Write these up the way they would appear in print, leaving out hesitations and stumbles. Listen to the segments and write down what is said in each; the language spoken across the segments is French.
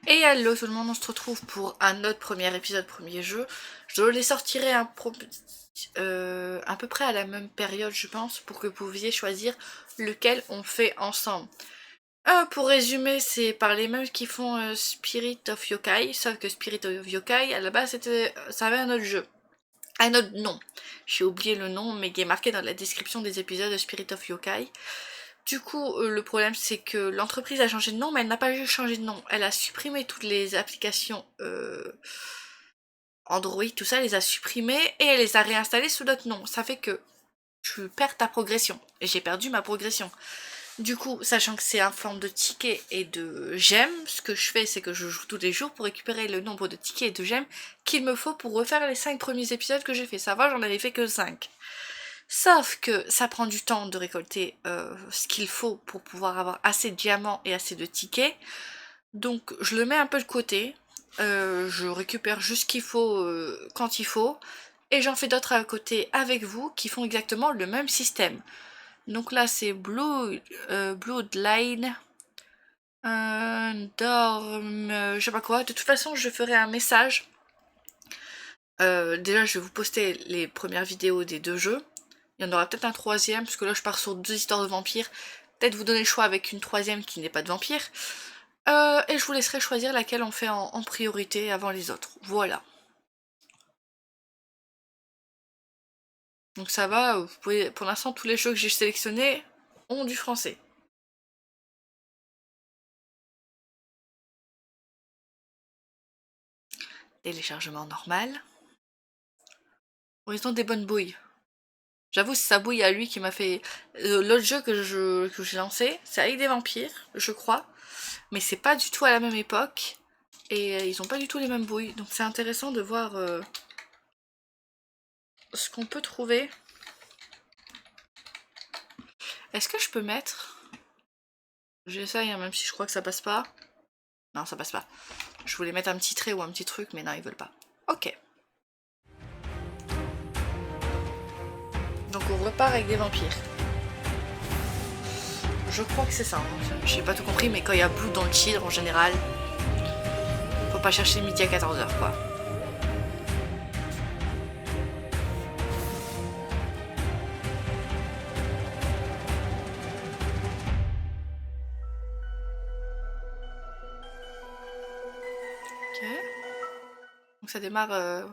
Et allô tout le monde, on se retrouve pour un autre premier épisode, premier jeu. Je les sortirai à peu près à la même période je pense, pour que vous pouviez choisir lequel on fait ensemble. Pour résumer, c'est par les mêmes qui font Spirit of Yokai, sauf que Spirit of Yokai, à la base, ça avait un autre jeu. Un autre nom. J'ai oublié le nom, mais il est marqué dans la description des épisodes de Spirit of Yokai. Du coup, le problème c'est que l'entreprise a changé de nom, mais elle n'a pas juste changé de nom. Elle a supprimé toutes les applications Android, tout ça, elle les a supprimées et elle les a réinstallées sous d'autres noms. Ça fait que tu perds ta progression. Et j'ai perdu ma progression. Du coup, sachant que c'est en forme de tickets et de gemmes, ce que je fais, c'est que je joue tous les jours pour récupérer le nombre de tickets et de gemmes qu'il me faut pour refaire les 5 premiers épisodes que j'ai fait. Ça va, j'en avais fait que 5. Sauf que ça prend du temps de récolter ce qu'il faut pour pouvoir avoir assez de diamants et assez de tickets. Donc je le mets un peu de côté. Je récupère juste ce qu'il faut quand il faut. Et j'en fais d'autres à côté avec vous qui font exactement le même système. Donc là c'est Bloodline. Dorm, je sais pas quoi. De toute façon je ferai un message. Déjà je vais vous poster les premières vidéos des deux jeux. Il y en aura peut-être un troisième, parce que là je pars sur 2 histoires de vampires. Peut-être vous donner le choix avec une troisième qui n'est pas de vampire. Et je vous laisserai choisir laquelle on fait en priorité avant les autres. Voilà. Donc ça va, vous pouvez, pour l'instant tous les jeux que j'ai sélectionnés ont du français. Téléchargement normal. Oh, ils ont des bonnes bouilles. J'avoue, c'est sa bouille à lui qui m'a fait... L'autre jeu que j'ai lancé, c'est avec des vampires, je crois. Mais c'est pas du tout à la même époque. Et ils ont pas du tout les mêmes bouilles. Donc c'est intéressant de voir ce qu'on peut trouver. Est-ce que je peux mettre... J'essaye, hein, même si je crois que ça passe pas. Non, ça passe pas. Je voulais mettre un petit trait ou un petit truc, mais non, ils veulent pas. Ok. Donc on repart avec des vampires. Je crois que c'est ça. Hein. J'ai pas tout compris, mais quand il y a Blue dans le tir, en général, faut pas chercher midi à 14h, quoi. Ok. Donc ça démarre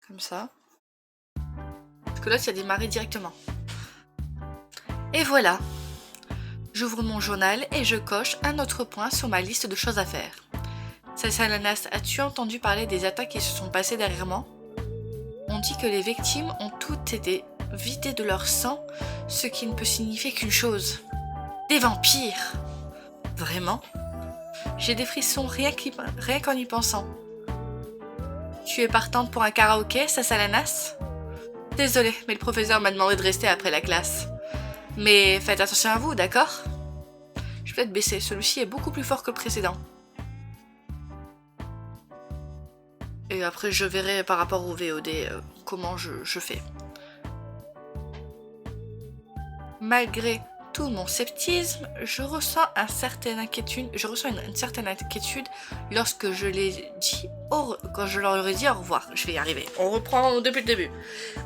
comme ça. Parce que là, ça a démarré directement. Et voilà. J'ouvre mon journal et je coche un autre point sur ma liste de choses à faire. Salsalanas, as-tu entendu parler des attaques qui se sont passées derrière moi? On dit que les victimes ont toutes été vidées de leur sang, ce qui ne peut signifier qu'une chose. Des vampires! Vraiment? J'ai des frissons rien qu'en y pensant. Tu es partante pour un karaoké, Salsalanas? Désolée, mais le professeur m'a demandé de rester après la classe. Mais faites attention à vous, d'accord? Je vais peut-être baisser, celui-ci est beaucoup plus fort que le précédent. Et après je verrai par rapport au VOD comment je fais. Malgré tout mon sceptisme, je ressens une certaine inquiétude lorsque quand je leur ai dit au revoir. Je vais y arriver. On reprend depuis le début.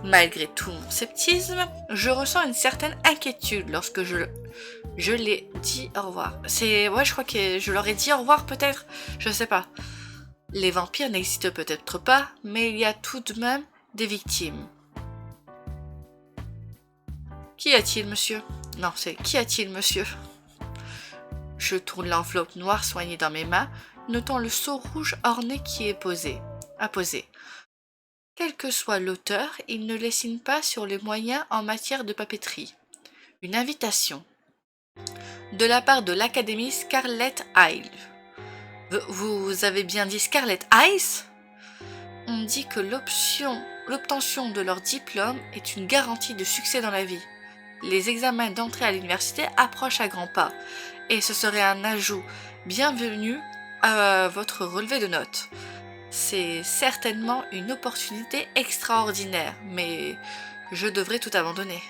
Malgré tout mon sceptisme, je ressens une certaine inquiétude lorsque je l'ai dit au revoir. Ouais, je crois que je leur ai dit au revoir peut-être. Je sais pas. Les vampires n'existent peut-être pas, mais il y a tout de même des victimes. Qu'y a-t-il, monsieur? Non, c'est qu'y a-t-il, monsieur? Je tourne l'enveloppe noire soignée dans mes mains, notant le seau rouge orné qui est apposé. Quel que soit l'auteur, il ne lessine pas sur les moyens en matière de papeterie. Une invitation. De la part de l'Académie Scarlet Isle. Vous avez bien dit Scarlet Ice? On dit que l'obtention de leur diplôme est une garantie de succès dans la vie. Les examens d'entrée à l'université approchent à grands pas, et ce serait un ajout bienvenu à votre relevé de notes. C'est certainement une opportunité extraordinaire, mais je devrais tout abandonner.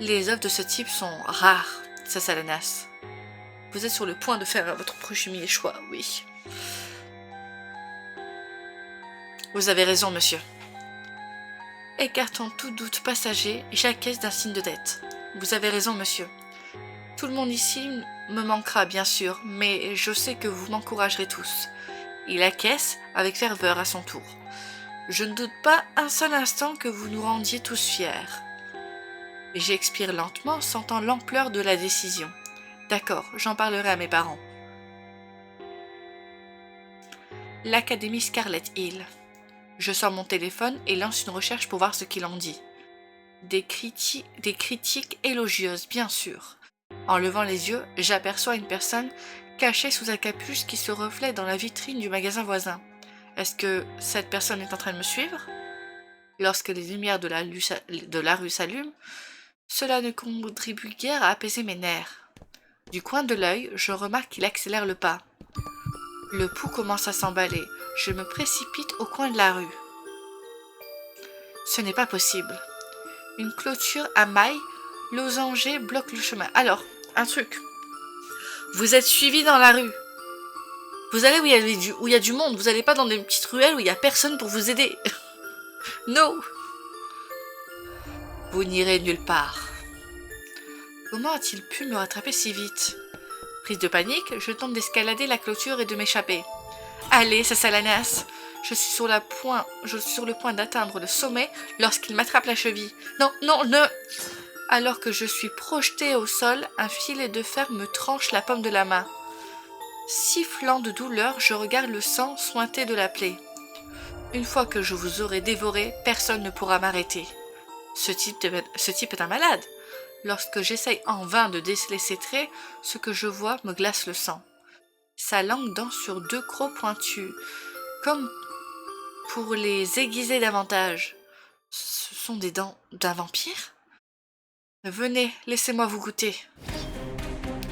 Les offres de ce type sont rares, Salsalanas. Vous êtes sur le point de faire votre premier choix, oui. Vous avez raison, monsieur. Écartant tout doute passager, j'acquiesce d'un signe de tête. Vous avez raison, monsieur. Tout le monde ici me manquera, bien sûr, mais je sais que vous m'encouragerez tous. Il acquiesce avec ferveur à son tour. Je ne doute pas un seul instant que vous nous rendiez tous fiers. J'expire lentement, sentant l'ampleur de la décision. D'accord, j'en parlerai à mes parents. L'Académie Scarlet Hill. Je sors mon téléphone et lance une recherche pour voir ce qu'il en dit. Des critiques élogieuses, bien sûr. En levant les yeux, j'aperçois une personne cachée sous un capuche qui se reflète dans la vitrine du magasin voisin. Est-ce que cette personne est en train de me suivre? Lorsque les lumières de la rue s'allument, cela ne contribue guère à apaiser mes nerfs. Du coin de l'œil, je remarque qu'il accélère le pas. Le pouls commence à s'emballer. Je me précipite au coin de la rue. Ce n'est pas possible. Une clôture à mailles losangées bloque le chemin. Alors, un truc. Vous êtes suivi dans la rue. Vous allez où il y a du monde. Vous n'allez pas dans des petites ruelles où il n'y a personne pour vous aider. Non. Vous n'irez nulle part. Comment a-t-il pu me rattraper si vite? Prise de panique, je tente d'escalader la clôture et de m'échapper. Allez, ça salanasse. Je suis sur le point d'atteindre le sommet lorsqu'il m'attrape la cheville. Non, non, ne... Alors que je suis projetée au sol, un filet de fer me tranche la paume de la main. Sifflant de douleur, je regarde le sang suinter de la plaie. Une fois que je vous aurai dévoré, personne ne pourra m'arrêter. Ce type est un malade. Lorsque j'essaye en vain de déceler ses traits, ce que je vois me glace le sang. Sa langue danse sur deux crocs pointus, comme pour les aiguiser davantage. Ce sont des dents d'un vampire? Venez, laissez-moi vous goûter.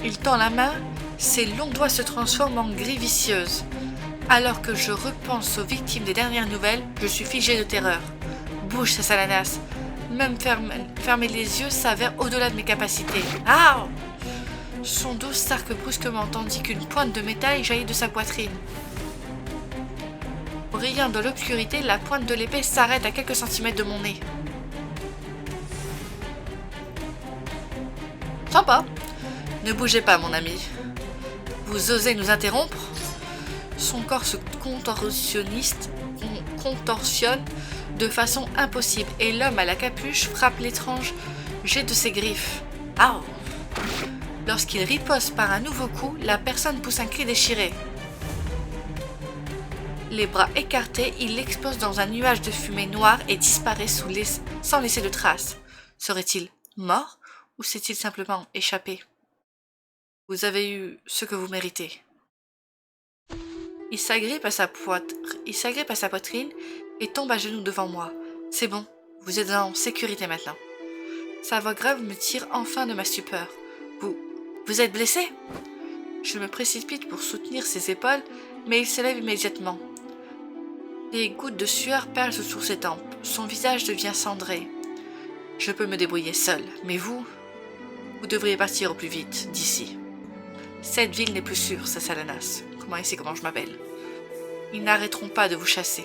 Il tend la main, ses longs doigts se transforment en gris vicieuses. Alors que je repense aux victimes des dernières nouvelles, je suis figé de terreur. Bouge, sa salanasse. Même fermer les yeux s'avère au-delà de mes capacités. Ah! Son dos s'arque brusquement tandis qu'une pointe de métal jaillit de sa poitrine. Brillant dans l'obscurité, la pointe de l'épée s'arrête à quelques centimètres de mon nez. Sympa. Ne bougez pas, mon ami. Vous osez nous interrompre? Son corps se contorsionne de façon impossible et l'homme à la capuche frappe l'étrange jet de ses griffes. Ah! Lorsqu'il riposte par un nouveau coup, la personne pousse un cri déchiré. Les bras écartés, il explose dans un nuage de fumée noire et disparaît sans laisser de traces. Serait-il mort ou s'est-il simplement échappé? Vous avez eu ce que vous méritez. Il s'agrippe à sa poitrine et tombe à genoux devant moi. C'est bon, vous êtes en sécurité maintenant. Sa voix grave me tire enfin de ma stupeur. Vous êtes blessé? Je me précipite pour soutenir ses épaules, mais il se lève immédiatement. Des gouttes de sueur perlent sur ses tempes. Son visage devient cendré. Je peux me débrouiller seul, mais vous devriez partir au plus vite d'ici. Cette ville n'est plus sûre, sa salanasse. Comment il sait comment je m'appelle? Ils n'arrêteront pas de vous chasser.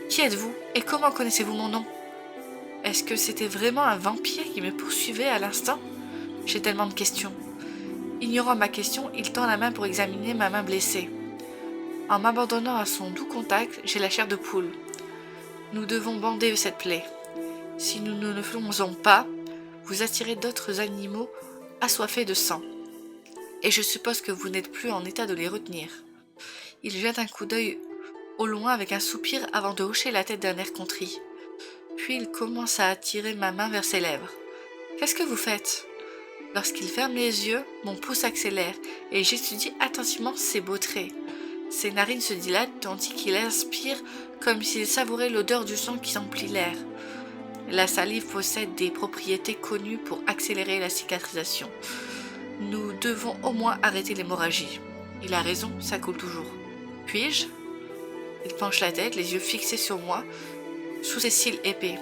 Qui êtes-vous et comment connaissez-vous mon nom? Est-ce que c'était vraiment un vampire qui me poursuivait à l'instant? J'ai tellement de questions. Ignorant ma question, il tend la main pour examiner ma main blessée. En m'abandonnant à son doux contact, j'ai la chair de poule. Nous devons bander cette plaie. Si nous ne le faisons pas, vous attirez d'autres animaux assoiffés de sang. Et je suppose que vous n'êtes plus en état de les retenir. Il jette un coup d'œil au loin avec un soupir avant de hocher la tête d'un air contrit. Puis il commence à attirer ma main vers ses lèvres. « Qu'est-ce que vous faites ?» Lorsqu'il ferme les yeux, mon pouce accélère et j'étudie attentivement ses beaux traits. Ses narines se dilatent tandis qu'il inspire comme s'il savourait l'odeur du sang qui emplit l'air. La salive possède des propriétés connues pour accélérer la cicatrisation. Nous devons au moins arrêter l'hémorragie. Il a raison, ça coule toujours. Puis-je? Il penche la tête, les yeux fixés sur moi, sous ses cils épais.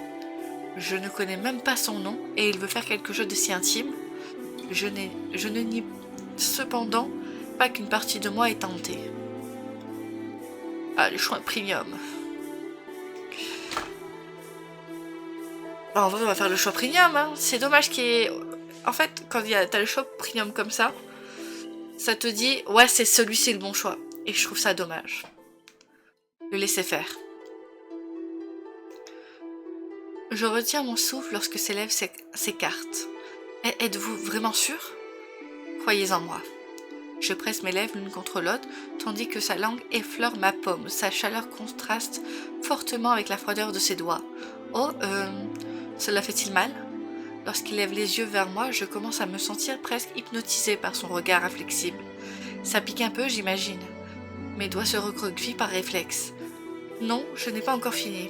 Je ne connais même pas son nom et il veut faire quelque chose de si intime. Je ne nie cependant pas qu'une partie de moi est tentée. Ah, le choix premium. Bah, en vrai, on va faire le choix premium. Hein. C'est dommage qu'il y ait... En fait, quand t'as le choix premium comme ça te dit, ouais, c'est celui-ci le bon choix. Et je trouve ça dommage. Le laisser faire. Je retiens mon souffle lorsque ses lèvres s'écartent. Êtes-vous vraiment sûr? Croyez en moi. Je presse mes lèvres l'une contre l'autre, tandis que sa langue effleure ma paume. Sa chaleur contraste fortement avec la froideur de ses doigts. Oh, cela fait-il mal? Lorsqu'il lève les yeux vers moi, je commence à me sentir presque hypnotisée par son regard inflexible. Ça pique un peu, j'imagine. Mes doigts se recroquevillent par réflexe. Non, je n'ai pas encore fini.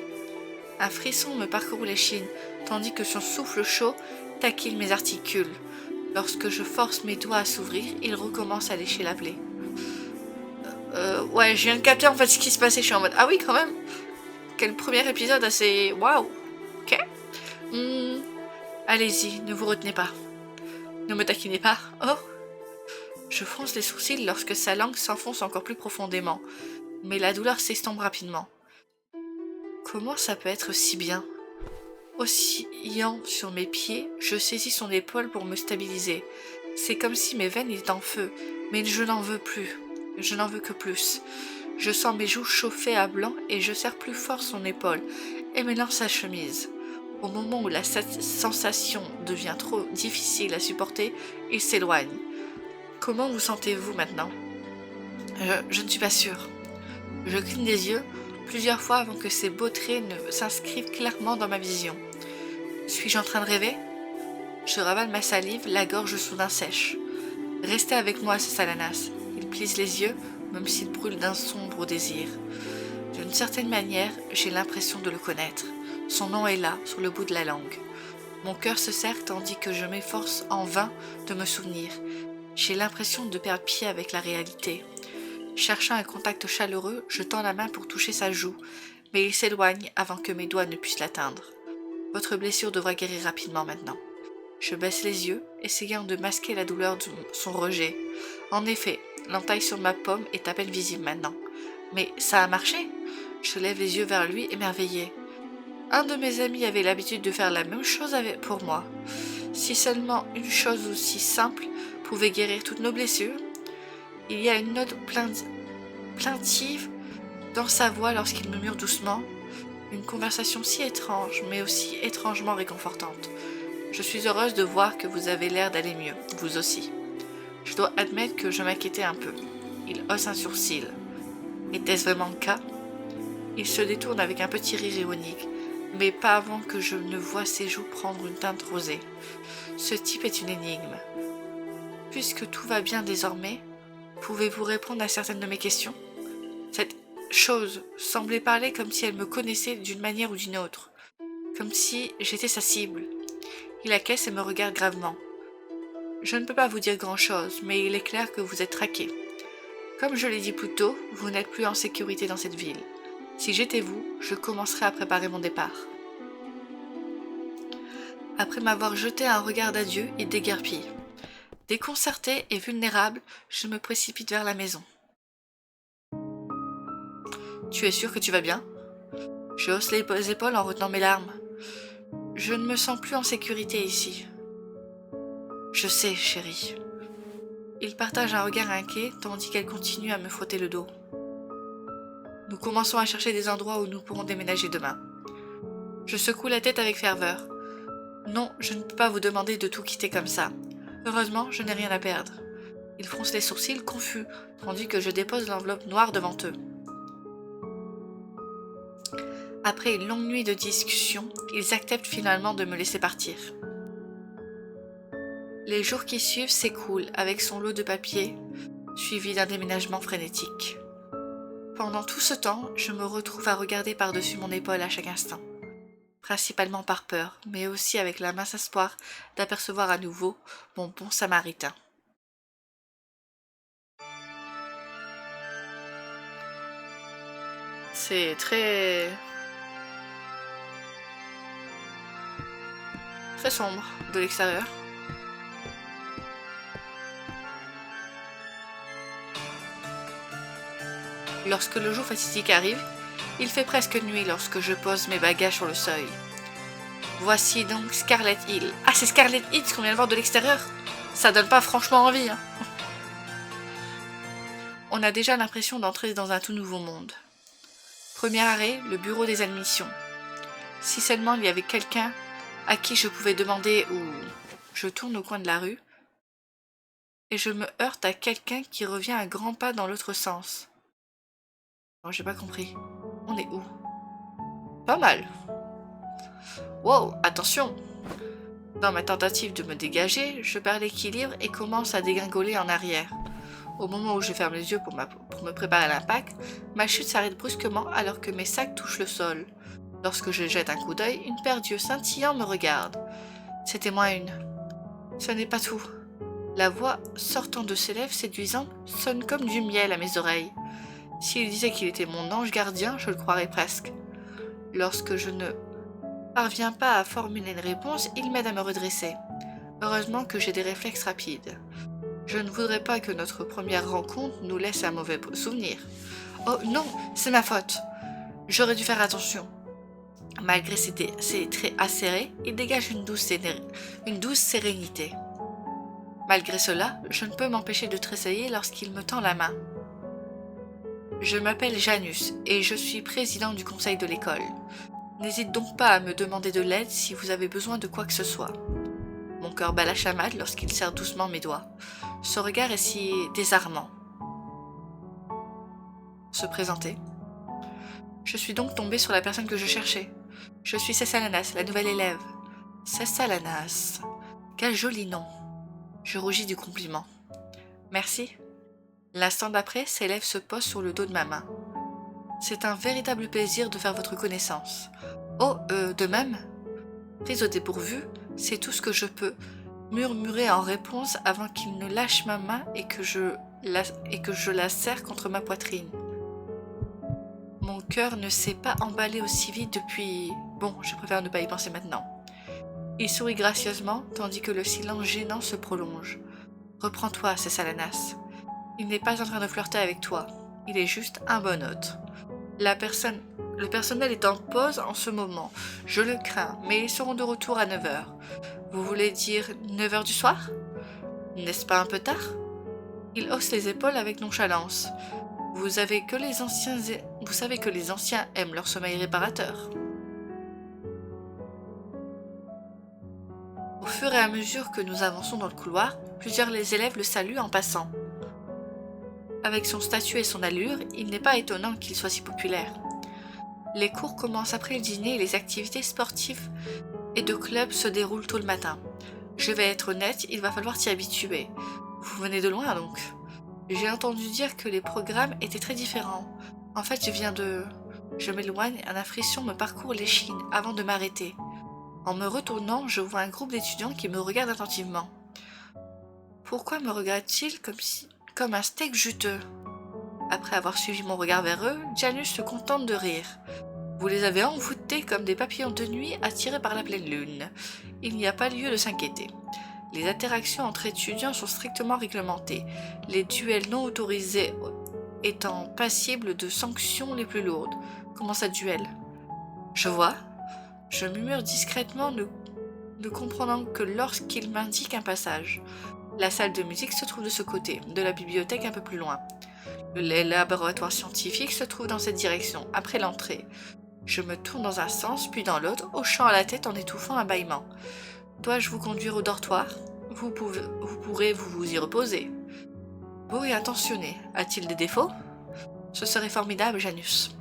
Un frisson me parcourt l'échine, tandis que son souffle chaud taquine mes articules. Lorsque je force mes doigts à s'ouvrir, il recommence à lécher la plaie. Ouais, je viens de capter en fait ce qui se passait, je suis en mode, ah oui quand même. Quel premier épisode assez... Waouh. Ok. Allez-y, ne vous retenez pas. Ne me taquinez pas. Oh. Je fronce les sourcils lorsque sa langue s'enfonce encore plus profondément, mais la douleur s'estompe rapidement. Comment ça peut être si bien? Oscillant sur mes pieds, je saisis son épaule pour me stabiliser. C'est comme si mes veines étaient en feu, mais je n'en veux plus. Je n'en veux que plus. Je sens mes joues chauffer à blanc et je serre plus fort son épaule et me lance sa chemise. Au moment où la sensation devient trop difficile à supporter, il s'éloigne. Comment vous sentez-vous maintenant? Je ne suis pas sûre. Je cligne des yeux plusieurs fois avant que ces beaux traits ne s'inscrivent clairement dans ma vision. Suis-je en train de rêver? Je ravale ma salive, la gorge soudain sèche. Restez avec moi, ce Salanas. Il plisse les yeux, même s'il brûle d'un sombre désir. D'une certaine manière, j'ai l'impression de le connaître. Son nom est là, sur le bout de la langue. Mon cœur se serre tandis que je m'efforce en vain de me souvenir. J'ai l'impression de perdre pied avec la réalité. Cherchant un contact chaleureux, je tends la main pour toucher sa joue, mais il s'éloigne avant que mes doigts ne puissent l'atteindre. Votre blessure devra guérir rapidement maintenant. Je baisse les yeux, essayant de masquer la douleur de son rejet. En effet, l'entaille sur ma paume est à peine visible maintenant. Mais ça a marché? Je lève les yeux vers lui, émerveillée. Un de mes amis avait l'habitude de faire la même chose pour moi. Si seulement une chose aussi simple pouvait guérir toutes nos blessures. Il y a une note plaintive dans sa voix lorsqu'il murmure doucement. Une conversation si étrange, mais aussi étrangement réconfortante. Je suis heureuse de voir que vous avez l'air d'aller mieux, vous aussi. Je dois admettre que je m'inquiétais un peu. Il hausse un sourcil. Était-ce vraiment le cas? Il se détourne avec un petit rire ironique, mais pas avant que je ne voie ses joues prendre une teinte rosée. Ce type est une énigme. Puisque tout va bien désormais, pouvez-vous répondre à certaines de mes questions? Cette chose semblait parler comme si elle me connaissait d'une manière ou d'une autre, comme si j'étais sa cible. Il acquiesce et me regarde gravement. Je ne peux pas vous dire grand-chose, mais il est clair que vous êtes traqué. Comme je l'ai dit plus tôt, vous n'êtes plus en sécurité dans cette ville. Si j'étais vous, je commencerais à préparer mon départ. Après m'avoir jeté un regard d'adieu, il déguerpit. Déconcerté et vulnérable, je me précipite vers la maison. Tu es sûr que tu vas bien? Je hausse les épaules en retenant mes larmes. Je ne me sens plus en sécurité ici. Je sais, chérie. Il partage un regard inquiet tandis qu'elle continue à me frotter le dos. Nous commençons à chercher des endroits où nous pourrons déménager demain. Je secoue la tête avec ferveur. Non, je ne peux pas vous demander de tout quitter comme ça. Heureusement, je n'ai rien à perdre. Ils froncent les sourcils confus, tandis que je dépose l'enveloppe noire devant eux. Après une longue nuit de discussion, ils acceptent finalement de me laisser partir. Les jours qui suivent s'écoulent avec son lot de papiers, suivi d'un déménagement frénétique. Pendant tout ce temps, je me retrouve à regarder par-dessus mon épaule à chaque instant. Principalement par peur, mais aussi avec la mince espoir d'apercevoir à nouveau mon bon samaritain. C'est très sombre de l'extérieur. Lorsque le jour fatidique arrive, il fait presque nuit lorsque je pose mes bagages sur le seuil. Voici donc Scarlet Hill. Ah, c'est Scarlet Hill qu'on vient de voir de l'extérieur. Ça donne pas franchement envie, hein. On a déjà l'impression d'entrer dans un tout nouveau monde. Premier arrêt, le bureau des admissions. Si seulement il y avait quelqu'un à qui je pouvais demander où... Je tourne au coin de la rue et je me heurte à quelqu'un qui revient à grands pas dans l'autre sens. Non, j'ai pas compris. On est où? Pas mal. Wow, attention! Dans ma tentative de me dégager, je perds l'équilibre et commence à dégringoler en arrière. Au moment où je ferme les yeux pour me préparer à l'impact, ma chute s'arrête brusquement alors que mes sacs touchent le sol. Lorsque je jette un coup d'œil, une paire d'yeux scintillants me regarde. C'était moi une. Ce n'est pas tout. La voix sortant de ses lèvres séduisantes sonne comme du miel à mes oreilles. S'il disait qu'il était mon ange gardien, je le croirais presque. Lorsque je ne parviens pas à formuler une réponse, il m'aide à me redresser. Heureusement que j'ai des réflexes rapides. Je ne voudrais pas que notre première rencontre nous laisse un mauvais souvenir. Oh non, c'est ma faute. J'aurais dû faire attention. Malgré ses traits acérés, il dégage une douce sérénité. Malgré cela, je ne peux m'empêcher de tressaillir lorsqu'il me tend la main. Je m'appelle Janus et je suis président du conseil de l'école. N'hésite donc pas à me demander de l'aide si vous avez besoin de quoi que ce soit. Mon cœur bat la chamade lorsqu'il serre doucement mes doigts. Ce regard est si désarmant. Se présenter. Je suis donc tombée sur la personne que je cherchais. Je suis Cessalanas, la nouvelle élève. Cessalanas. Quel joli nom. Je rougis du compliment. Merci. L'instant d'après, ses lèvres se posent sur le dos de ma main. C'est un véritable plaisir de faire votre connaissance. Oh, de même. Prise au dépourvu, c'est tout ce que je peux murmurer en réponse avant qu'il ne lâche ma main et que je la serre contre ma poitrine. Mon cœur ne s'est pas emballé aussi vite depuis... Bon, je préfère ne pas y penser maintenant. Il sourit gracieusement, tandis que le silence gênant se prolonge. Reprends-toi, Cessalanas. Il n'est pas en train de flirter avec toi. Il est juste un bon hôte. Le personnel est en pause en ce moment. Je le crains, mais ils seront de retour à 9h. Vous voulez dire 9h du soir? N'est-ce pas un peu tard? Il hausse les épaules avec nonchalance. Vous savez que les anciens aiment leur sommeil réparateur. Au fur et à mesure que nous avançons dans le couloir, plusieurs élèves le saluent en passant. Avec son statut et son allure, il n'est pas étonnant qu'il soit si populaire. Les cours commencent après le dîner et les activités sportives et de club se déroulent tôt le matin. Je vais être honnête, il va falloir t'y habituer. Vous venez de loin donc. J'ai entendu dire que les programmes étaient très différents. En fait, Je m'éloigne, un frisson me parcourt l'échine avant de m'arrêter. En me retournant, je vois un groupe d'étudiants qui me regardent attentivement. Pourquoi me regardent-ils comme un steak juteux? Après avoir suivi mon regard vers eux, Janus se contente de rire. Vous les avez envoûtés comme des papillons de nuit attirés par la pleine lune. Il n'y a pas lieu de s'inquiéter. Les interactions entre étudiants sont strictement réglementées, les duels non autorisés étant passibles de sanctions les plus lourdes. Comment ça, duel? Je vois. Je murmure discrètement, ne comprenant que lorsqu'il m'indique un passage. La salle de musique se trouve de ce côté, de la bibliothèque un peu plus loin. Le laboratoire scientifique se trouve dans cette direction, après l'entrée. Je me tourne dans un sens, puis dans l'autre, hochant la tête en étouffant un bâillement. Dois-je vous conduire au dortoir? Vous pourrez vous y reposer. Beau et intentionné, a-t-il des défauts? Ce serait formidable, Janus.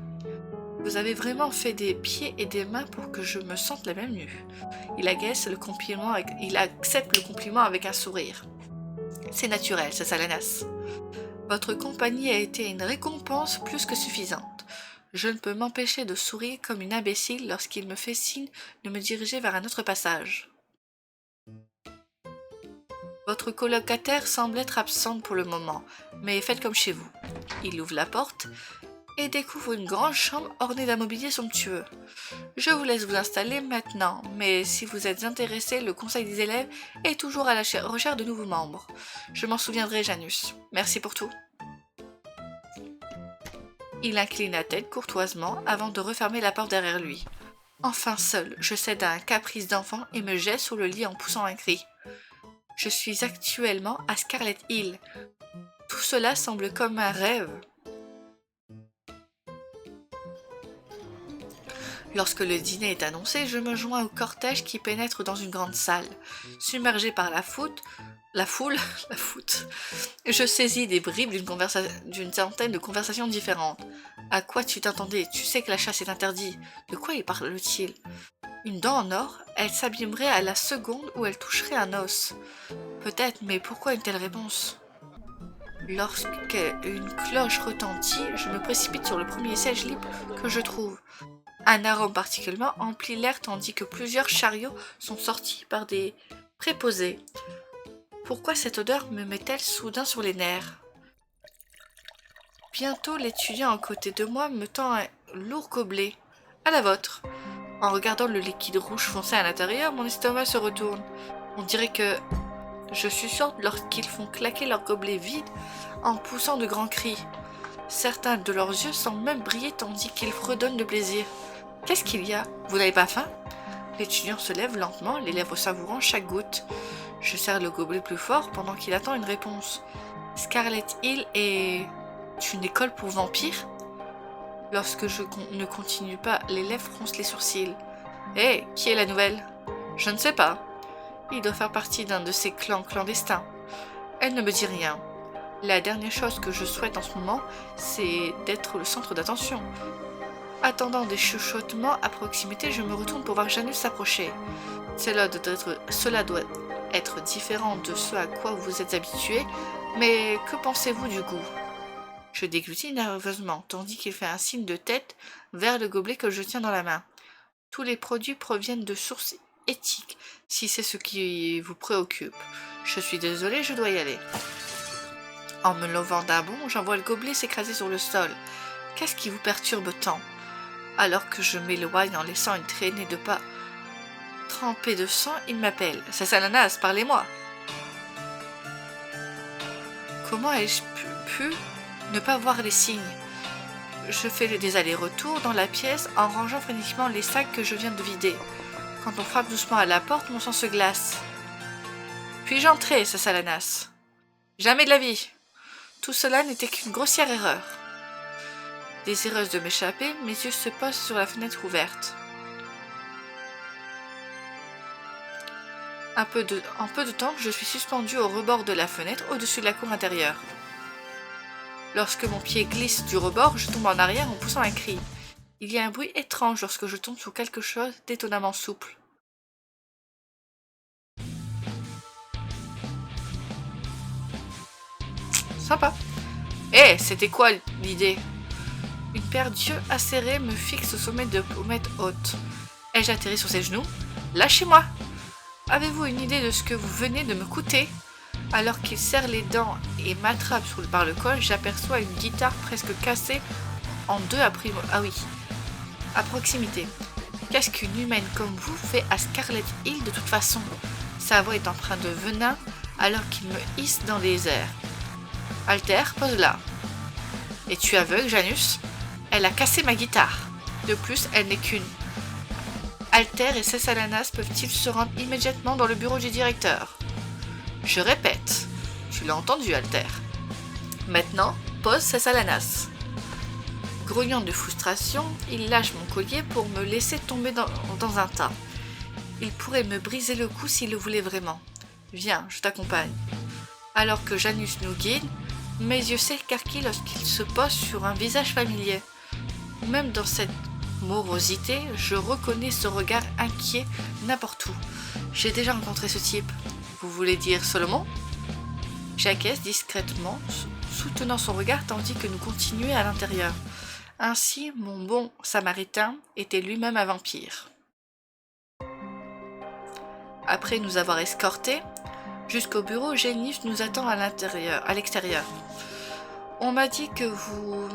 Vous avez vraiment fait des pieds et des mains pour que je me sente la même nue. Il accepte le compliment avec un sourire. C'est naturel, Cessalanas. Votre compagnie a été une récompense plus que suffisante. Je ne peux m'empêcher de sourire comme une imbécile lorsqu'il me fait signe de me diriger vers un autre passage. Votre colocataire semble être absente pour le moment, mais faites comme chez vous. Il ouvre la porte et découvre une grande chambre ornée d'un mobilier somptueux. Je vous laisse vous installer maintenant, mais si vous êtes intéressé, le conseil des élèves est toujours à la recherche de nouveaux membres. Je m'en souviendrai, Janus. Merci pour tout. Il incline la tête courtoisement avant de refermer la porte derrière lui. Enfin seul, je cède à un caprice d'enfant et me jette sur le lit en poussant un cri. Je suis actuellement à Scarlet Hill. Tout cela semble comme un rêve. Lorsque le dîner est annoncé, je me joins au cortège qui pénètre dans une grande salle. Submergé par la foule, je saisis des bribes d'une centaine de conversations différentes. À quoi tu t'attendais? Tu sais que la chasse est interdite. De quoi y parle-t-il? Une dent en or, elle s'abîmerait à la seconde où elle toucherait un os. Peut-être, mais pourquoi une telle réponse? Lorsque une cloche retentit, je me précipite sur le premier siège libre que je trouve. Un arôme particulièrement emplit l'air tandis que plusieurs chariots sont sortis par des préposés. Pourquoi cette odeur me met-elle soudain sur les nerfs? Bientôt l'étudiant à côté de moi me tend un lourd gobelet. À la vôtre. En regardant le liquide rouge foncé à l'intérieur, mon estomac se retourne. On dirait que je susurre lorsqu'ils font claquer leur gobelet vide en poussant de grands cris. Certains de leurs yeux semblent même briller tandis qu'ils fredonnent de plaisir. Qu'est-ce qu'il y a? Vous n'avez pas faim? L'étudiant se lève lentement, les lèvres savourant chaque goutte. Je serre le gobelet plus fort pendant qu'il attend une réponse. Scarlet Hill est une école pour vampires? Lorsque je ne continue pas, les lèvres froncent les sourcils. Hé, qui est la nouvelle? Je ne sais pas. Il doit faire partie d'un de ces clans clandestins. Elle ne me dit rien. La dernière chose que je souhaite en ce moment, c'est d'être le centre d'attention. Attendant des chuchotements à proximité, je me retourne pour voir Janus s'approcher. Cela doit être différent de ce à quoi vous êtes habitué, mais que pensez-vous du goût? Je déglutis nerveusement, tandis qu'il fait un signe de tête vers le gobelet que je tiens dans la main. Tous les produits proviennent de sources éthiques, si c'est ce qui vous préoccupe. Je suis désolée, je dois y aller. En me levant d'un bond, j'envoie le gobelet s'écraser sur le sol. Qu'est-ce qui vous perturbe tant? Alors que je m'éloigne en laissant une traînée de pas trempée de sang, il m'appelle. C'est Salanas, parlez-moi. Comment ai-je pu ne pas voir les signes? Je fais des allers-retours dans la pièce en rangeant frénétiquement les sacs que je viens de vider. Quand on frappe doucement à la porte, mon sang se glace. Puis-je entrer, Salanas? Jamais de la vie. Tout cela n'était qu'une grossière erreur. Désireuse de m'échapper, mes yeux se posent sur la fenêtre ouverte. En peu de temps, je suis suspendue au rebord de la fenêtre, au-dessus de la cour intérieure. Lorsque mon pied glisse du rebord, je tombe en arrière en poussant un cri. Il y a un bruit étrange lorsque je tombe sur quelque chose d'étonnamment souple. Sympa. Hé, c'était quoi l'idée? Une paire d'yeux acérés me fixe au sommet de pommettes hautes. Ai-je atterri sur ses genoux? Lâchez-moi! Avez-vous une idée de ce que vous venez de me coûter? Alors qu'il serre les dents et m'attrape par le col, j'aperçois une guitare presque cassée en deux à proximité. Qu'est-ce qu'une humaine comme vous fait à Scarlet Hill de toute façon? Sa voix est empreinte de venin alors qu'il me hisse dans les airs. Alter, pose là. Es-tu aveugle, Janus? Elle a cassé ma guitare. De plus, elle n'est qu'une. Alter et Salanas peuvent-ils se rendre immédiatement dans le bureau du directeur? Je répète. Tu l'as entendu, Alter. Maintenant, pose Salanas. Grognant de frustration, il lâche mon collier pour me laisser tomber dans un tas. Il pourrait me briser le cou s'il le voulait vraiment. Viens, je t'accompagne. Alors que Janus nous guide, mes yeux s'écarquillent lorsqu'il se pose sur un visage familier. Même dans cette morosité, je reconnais ce regard inquiet n'importe où. J'ai déjà rencontré ce type. Vous voulez dire Solomon? J'acquiesce discrètement, soutenant son regard tandis que nous continuons à l'intérieur. Ainsi, mon bon samaritain était lui-même un vampire. Après nous avoir escortés jusqu'au bureau, Janus nous attend à l'extérieur. On m'a dit que vous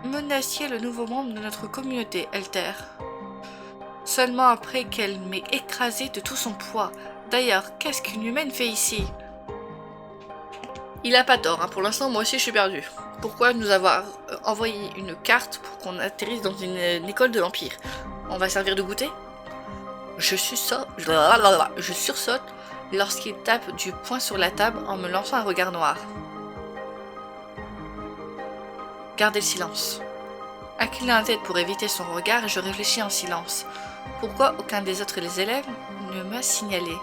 menaciez le nouveau membre de notre communauté, Alter. Seulement après qu'elle m'ait écrasé de tout son poids. D'ailleurs, qu'est-ce qu'une humaine fait ici? Il a pas tort, hein. Pour l'instant, moi aussi, je suis perdu. Pourquoi nous avoir envoyé une carte pour qu'on atterrisse dans une école de vampires? On va servir de goûter? Je sursaute lorsqu'il tape du poing sur la table en me lançant un regard noir. Gardez le silence. Inclinant la tête pour éviter son regard, je réfléchis en silence. Pourquoi aucun des autres élèves ne m'a signalé?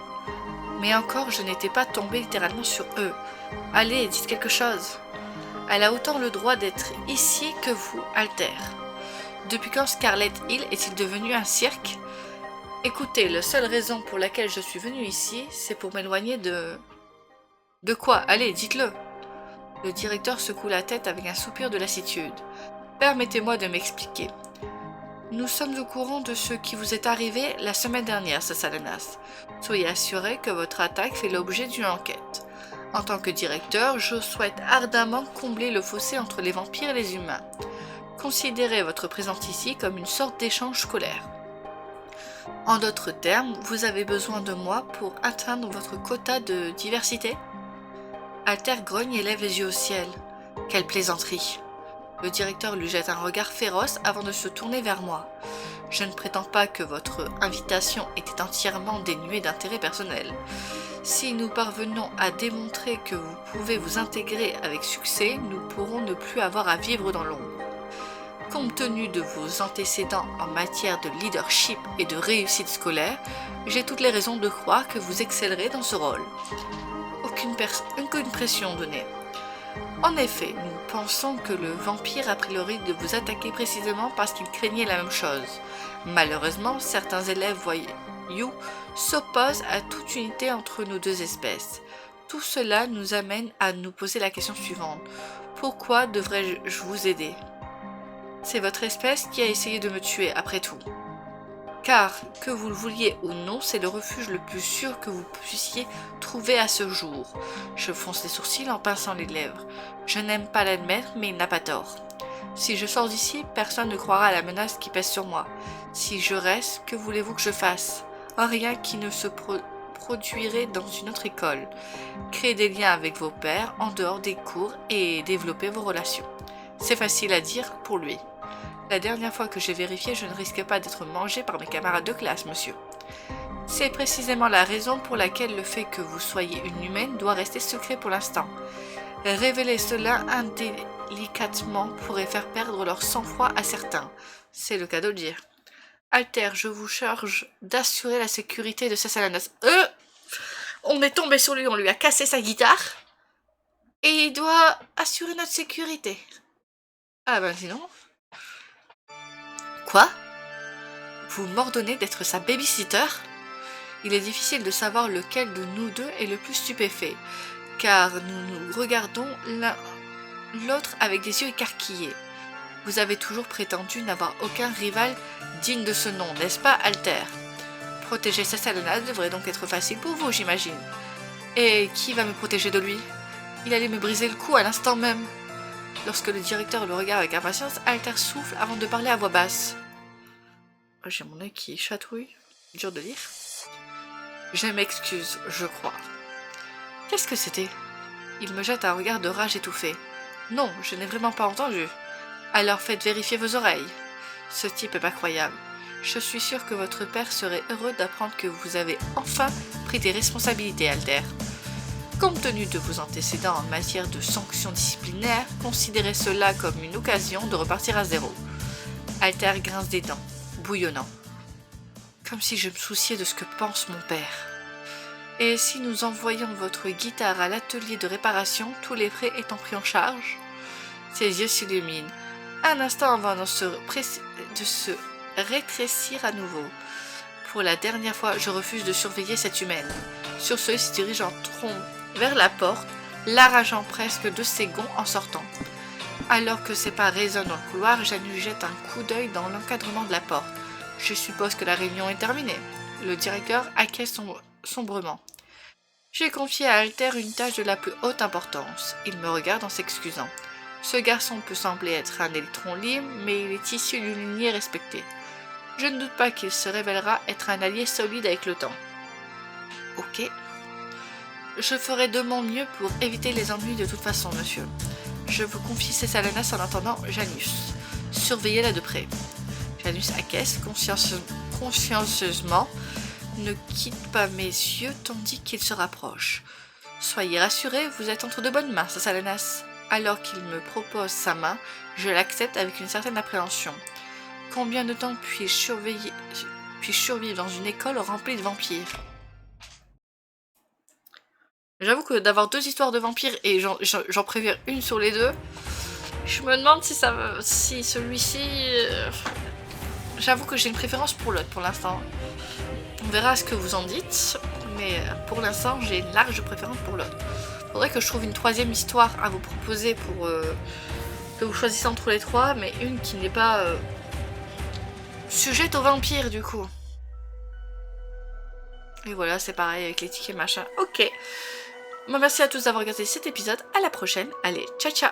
Mais encore, je n'étais pas tombée littéralement sur eux. Allez, dites quelque chose. Elle a autant le droit d'être ici que vous, Alter. Depuis quand Scarlet Hill est-il devenu un cirque? Écoutez, la seule raison pour laquelle je suis venue ici, c'est pour m'éloigner de... De quoi? Allez, dites-le. Le directeur secoue la tête avec un soupir de lassitude. Permettez-moi de m'expliquer. Nous sommes au courant de ce qui vous est arrivé la semaine dernière, Sasalanas. Soyez assuré que votre attaque fait l'objet d'une enquête. En tant que directeur, je souhaite ardemment combler le fossé entre les vampires et les humains. Considérez votre présence ici comme une sorte d'échange scolaire. En d'autres termes, vous avez besoin de moi pour atteindre votre quota de diversité? Alter grogne et lève les yeux au ciel. Quelle plaisanterie! Le directeur lui jette un regard féroce avant de se tourner vers moi. Je ne prétends pas que votre invitation était entièrement dénuée d'intérêt personnel. Si nous parvenons à démontrer que vous pouvez vous intégrer avec succès, nous pourrons ne plus avoir à vivre dans l'ombre. Compte tenu de vos antécédents en matière de leadership et de réussite scolaire, j'ai toutes les raisons de croire que vous excellerez dans ce rôle. Aucune pression donnée. En effet, nous pensons que le vampire a pris le risque de vous attaquer précisément parce qu'il craignait la même chose. Malheureusement, certains élèves voyous s'opposent à toute unité entre nos deux espèces. Tout cela nous amène à nous poser la question suivante. Pourquoi devrais-je vous aider? C'est votre espèce qui a essayé de me tuer, après tout. Car, que vous le vouliez ou non, c'est le refuge le plus sûr que vous puissiez trouver à ce jour. Je fronce les sourcils en pinçant les lèvres. Je n'aime pas l'admettre, mais il n'a pas tort. Si je sors d'ici, personne ne croira à la menace qui pèse sur moi. Si je reste, que voulez-vous que je fasse? Rien qui ne se produirait dans une autre école. Créer des liens avec vos pairs en dehors des cours et développer vos relations. C'est facile à dire pour lui. La dernière fois que j'ai vérifié, je ne risque pas d'être mangé par mes camarades de classe, monsieur. C'est précisément la raison pour laquelle le fait que vous soyez une humaine doit rester secret pour l'instant. Révéler cela indélicatement pourrait faire perdre leur sang-froid à certains. C'est le cas de le dire. Alter, je vous charge d'assurer la sécurité de Sasalanas. On est tombé sur lui, on lui a cassé sa guitare. Et il doit assurer notre sécurité. Ah ben sinon... Quoi? Vous m'ordonnez d'être sa babysitter? Il est difficile de savoir lequel de nous deux est le plus stupéfait, car nous nous regardons l'un l'autre avec des yeux écarquillés. Vous avez toujours prétendu n'avoir aucun rival digne de ce nom, n'est-ce pas, Alter? Protéger Sasalanas devrait donc être facile pour vous, j'imagine. Et qui va me protéger de lui? Il allait me briser le cou à l'instant même. Lorsque le directeur le regarde avec impatience, Alter souffle avant de parler à voix basse. J'ai mon œil qui chatouille, dur de lire. Je m'excuse, je crois. Qu'est-ce que c'était? Il me jette un regard de rage étouffé. Non, je n'ai vraiment pas entendu. Alors faites vérifier vos oreilles. Ce type est pas croyable. Je suis sûre que votre père serait heureux d'apprendre que vous avez enfin pris des responsabilités, Alter. Compte tenu de vos antécédents en matière de sanctions disciplinaires, considérez cela comme une occasion de repartir à zéro. Alter grince des dents, bouillonnant. Comme si je me souciais de ce que pense mon père. Et si nous envoyons votre guitare à l'atelier de réparation, tous les frais étant pris en charge? Ses yeux s'illuminent. Un instant avant de se rétrécir à nouveau. Pour la dernière fois, je refuse de surveiller cette humaine. Sur ce, il se dirige en trombe vers la porte, l'arrageant presque de ses gonds en sortant. Alors que ses pas résonnent dans le couloir, Janu jette un coup d'œil dans l'encadrement de la porte. Je suppose que la réunion est terminée. Le directeur acquiesce sombrement. J'ai confié à Alter une tâche de la plus haute importance. Il me regarde en s'excusant. Ce garçon peut sembler être un électron libre, mais il est issu d'une lignée respectée. Je ne doute pas qu'il se révélera être un allié solide avec le temps. Ok. Je ferai de mon mieux pour éviter les ennuis de toute façon, monsieur. Je vous confie ces Salenas en attendant Janus. Surveillez-la de près. Janus acquiesce consciencieusement, ne quitte pas mes yeux tandis qu'il se rapproche. Soyez rassurés, vous êtes entre de bonnes mains, Salenas. Alors qu'il me propose sa main, je l'accepte avec une certaine appréhension. Combien de temps puis-je survivre dans une école remplie de vampires? J'avoue que d'avoir 2 histoires de vampires et j'en préviens une sur les 2, je me demande si celui-ci... J'avoue que j'ai une préférence pour l'autre pour l'instant. On verra ce que vous en dites, mais pour l'instant j'ai une large préférence pour l'autre. Faudrait que je trouve une 3e histoire à vous proposer pour que vous choisissiez entre les 3, mais une qui n'est pas sujette aux vampires du coup. Et voilà, c'est pareil avec les tickets machin. Ok. Bon, merci à tous d'avoir regardé cet épisode. À la prochaine. Allez, ciao ciao.